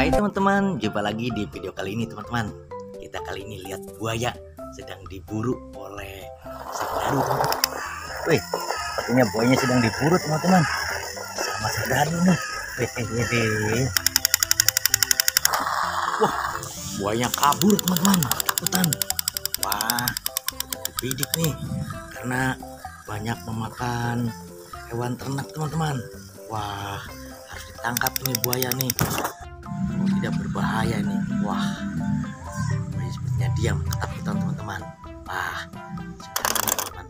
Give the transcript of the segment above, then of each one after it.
Hai teman-teman, jumpa lagi di video kali ini teman-teman. Kita kali ini lihat buaya sedang diburu oleh si Dadu. Wih, sepertinya buayanya sedang diburu teman-teman sama si Dadu nih. Wih. Wah, buayanya kabur teman-teman, ketakutan. Wah, dibidik nih karena banyak memakan hewan ternak teman-teman. Wah, harus ditangkap nih buaya nih. Tidak berbahaya nih. Wah, buaya sepertinya diam ketakutan teman-teman. Wah, teman-teman.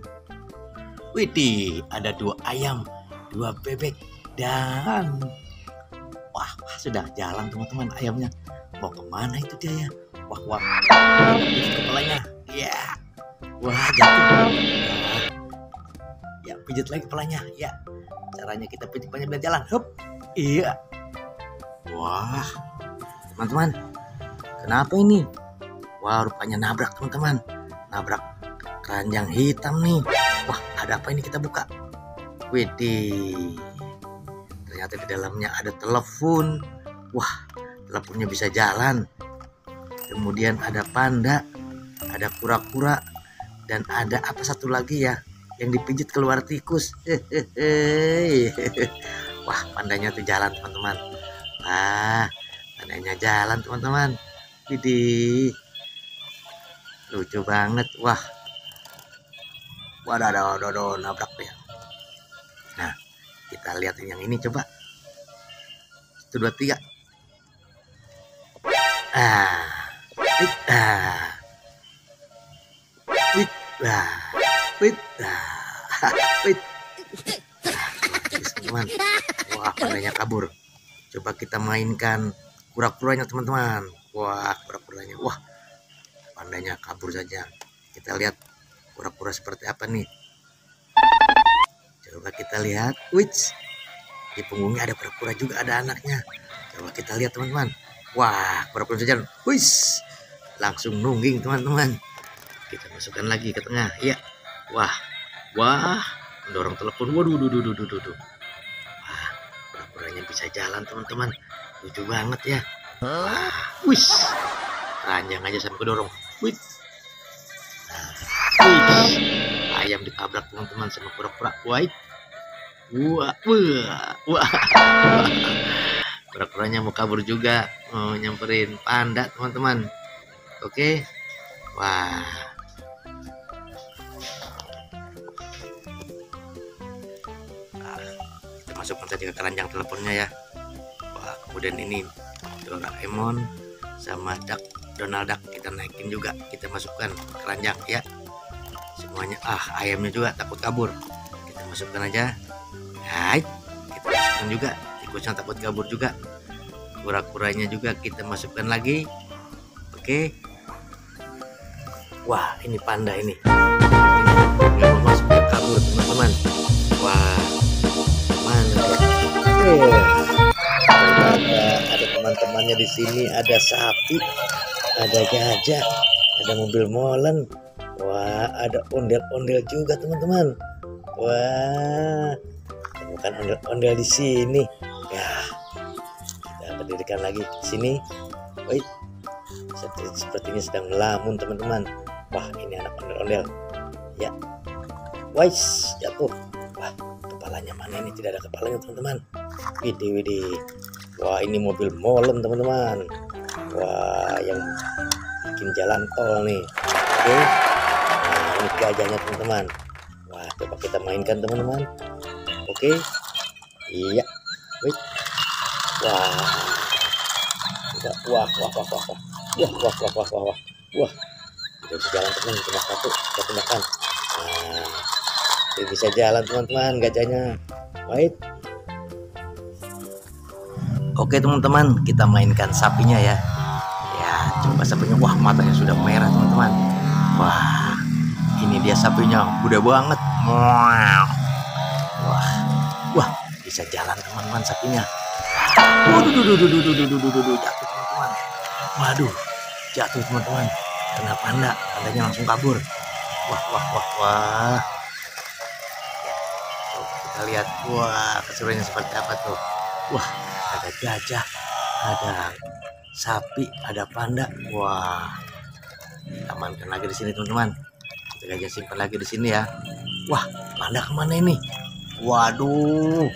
Widih, ada 2 ayam, 2 bebek dan wah, sudah jalan teman-teman ayamnya. Mau kemana itu dia ya? Wah, kepalanya. Ya, wah jatuh. Wah. Ya, pijit lagi kepalanya. Ya, caranya kita pijit biar jalan. Hup. Iya. Wah, teman-teman, kenapa ini? Wah, rupanya nabrak teman-teman. Nabrak keranjang hitam nih. Wah, ada apa ini, kita buka? Widih, ternyata di dalamnya ada telepon. Wah, teleponnya bisa jalan. Kemudian ada panda, ada kura-kura, dan ada apa satu lagi ya yang dipijit keluar tikus. Wah, pandanya tuh jalan teman-teman. Wah, pandanya jalan teman-teman. Widih, lucu banget. Wah, waduh, nabrak dia. Nah, kita lihat yang ini coba. 1, 2, 3. Teman. Wah, pandanya kabur. Coba kita mainkan kura-kuranya teman-teman. Wah, kura-kuranya. Wah, pandanya kabur saja. Kita lihat kura-kura seperti apa nih. Coba kita lihat. Wits, di punggungnya ada kura-kura juga, ada anaknya. Coba kita lihat teman-teman. Wah, kura-kura saja. Wis, langsung nungging teman-teman. Kita masukkan lagi ke tengah. Ya. Wah, mendorong telepon. Waduh. Wah, kura-kuranya bisa jalan teman-teman. Lucu banget ya. Wah, wis, ranjang aja sampai kedorong. Wis. Ayam ditabrak teman-teman sama kura-kura. Wah. Kura-kuranya mau kabur juga, mau nyamperin panda teman-teman. Oke. Wah. Kita masukkan saja ke keranjang teleponnya ya. Wah, kemudian ini Doraemon sama Donald Duck kita naikin juga, kita masukkan ke keranjang ya. Semuanya. Ayamnya juga takut kabur. Kita masukkan aja. Hai. Kita masukkan juga. Tikusnya takut kabur juga. Kura-kuranya juga kita masukkan lagi. Oke. Wah, ini panda ini. Nggak mau masuk, dia kabur teman-teman. Wah, mana ya? Ada teman-temannya di sini. Ada sapi, ada gajah, ada mobil molen. Wah, ada ondel-ondel juga teman-teman. Wah, bukan ondel-ondel di sini. Ya, kita berdirikan lagi di sini. Wait, sepertinya sedang melamun teman-teman. Wah, ini anak ondel-ondel. Ya, wais, jatuh. Wah, kepalanya mana ini? Tidak ada kepalanya teman-teman. Widih. Wah, ini mobil molen teman-teman. Wah, yang bikin jalan tol nih. Oke. Nah, ini gajahnya teman-teman. Wah, coba kita mainkan teman-teman. Oke. Iya. Wait. Wah. Wah. Kita bisa jalan teman, cuma satu kita pindahkan. Nah, dia bisa jalan teman-teman gajahnya. Wait. Oke teman-teman, kita mainkan sapinya ya. Ya, coba sapinya. Wah, matanya sudah merah teman-teman. Wah, ini dia sapinya, muda banget. Wah, bisa jalan teman-teman sapinya. Waduh, jatuh teman-teman. Waduh, jatuh teman-teman. Kena pandanya langsung kabur. Wah. Coba kita lihat. Wah, keseruannya seperti apa tuh? Wah, ada gajah, ada sapi, ada panda. Wah, kita amankan lagi di sini teman-teman. Kita aja simpan lagi di sini ya. Wah, panda kemana ini? Waduh,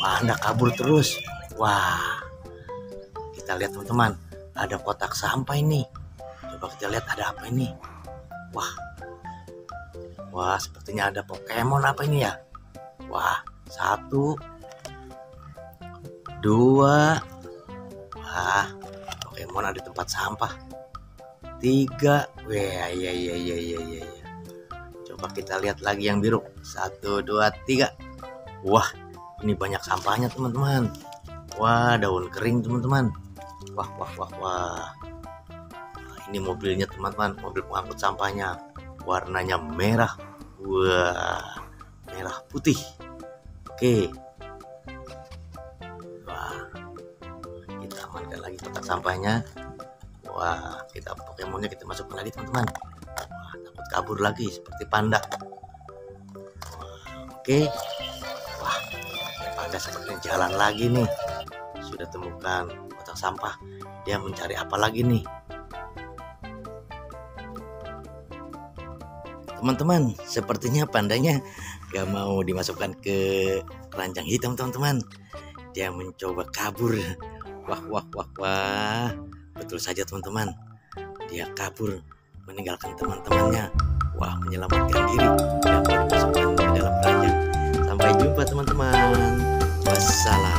panda kabur terus. Wah, kita lihat teman-teman, ada kotak sampah ini. Coba kita lihat ada apa ini. Wah, sepertinya ada Pokemon apa ini ya. Wah, 1, 2. Wah, Pokemon ada tempat sampah. 3. Wah, iya. Coba kita lihat lagi yang biru. 1, 2, 3. Wah, ini banyak sampahnya teman-teman. Wah, daun kering teman-teman. Wah. Ini mobilnya teman-teman, mobil pengangkut sampahnya. Warnanya merah. Wah, merah putih. Oke. Wah, kita amankan lagi kotak sampahnya. Wah, kita Pokemonnya kita masukkan lagi teman-teman. Wah, takut kabur lagi seperti panda. Oke. Wah, panda seperti jalan lagi nih. Sudah temukan kotak sampah. Dia mencari apa lagi nih? Teman-teman, sepertinya pandanya gak mau dimasukkan ke keranjang hitam teman-teman. Dia mencoba kabur. Wah. Betul saja teman-teman. Dia kabur meninggalkan teman-temannya. Wah, menyelamatkan diri. Dia mau dimasukkan ke dalam keranjang. Sampai jumpa teman-teman. Wassalam.